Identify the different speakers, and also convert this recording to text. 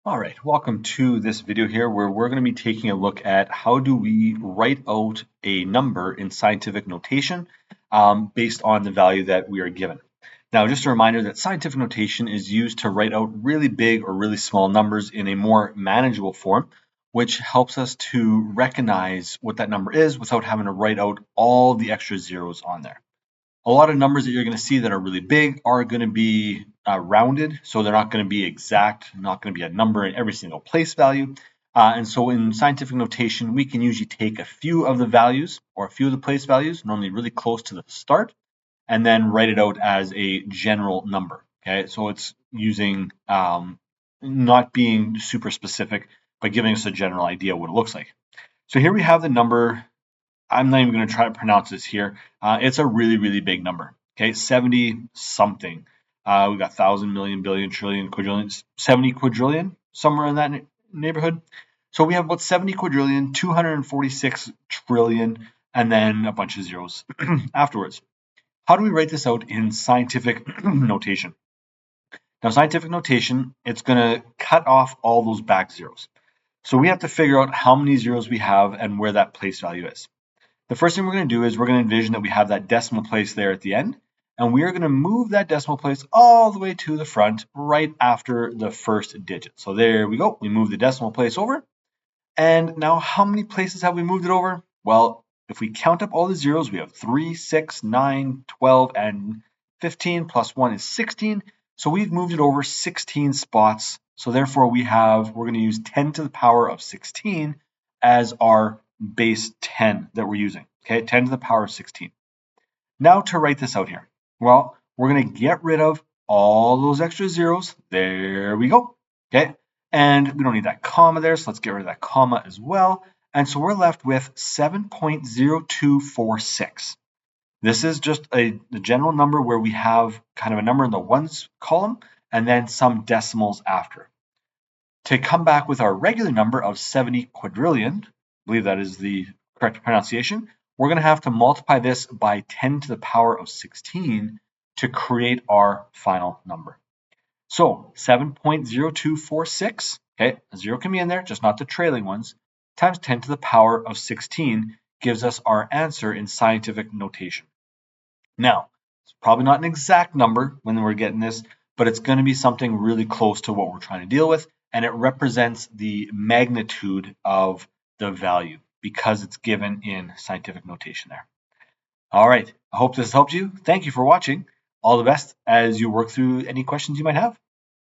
Speaker 1: All right, welcome to this video here where we're going to be taking a look at how do we write out a number in scientific notation based on the value that we are given. Now, just a reminder that scientific notation is used to write out really big or really small numbers in a more manageable form, which helps us to recognize what that number is without having to write out all the extra zeros on there. A lot of numbers that you're going to see that are really big are going to be rounded, so they're not going to be exact, not going to be a number in every single place value. And so in scientific notation, we can usually take a few of the values or a few of the place values, normally really close to the start, and then write it out as a general number. Okay, so it's using not being super specific, but giving us a general idea of what it looks like. So here we have the number. I'm not even going to try to pronounce this here. It's a really, really big number. Okay, 70 something. We got thousand, million, billion, trillion, quadrillion, 70 quadrillion, somewhere in that neighborhood. So we have about 70 quadrillion, 246 trillion, and then a bunch of zeros afterwards. How do we write this out in scientific notation? Now, scientific notation, it's going to cut off all those back zeros. So we have to figure out how many zeros we have and where that place value is. The first thing we're going to do is we're going to envision that we have that decimal place there at the end, and we are going to move that decimal place all the way to the front right after the first digit. So there we go. We move the decimal place over. And now how many places have we moved it over? Well, if we count up all the zeros, we have 3, 6, 9, 12, and 15 plus 1 is 16. So we've moved it over 16 spots. So therefore we're going to use 10 to the power of 16 as our base 10 that we're using. Okay, 10 to the power of 16. Now to write this out here. Well, we're going to get rid of all those extra zeros. There we go. Okay, and we don't need that comma there, so let's get rid of that comma as well. And so we're left with 7.0246. This is just the general number where we have kind of a number in the ones column and then some decimals after. To come back with our regular number of 70 quadrillion, I believe that is the correct pronunciation, we're going to have to multiply this by 10 to the power of 16 to create our final number. So 7.0246, okay, a zero can be in there, just not the trailing ones, times 10 to the power of 16 gives us our answer in scientific notation. Now, it's probably not an exact number when we're getting this, but it's going to be something really close to what we're trying to deal with, and it represents the magnitude of the value because it's given in scientific notation there. All right, I hope this helped you. Thank you for watching. All the best as you work through any questions you might have.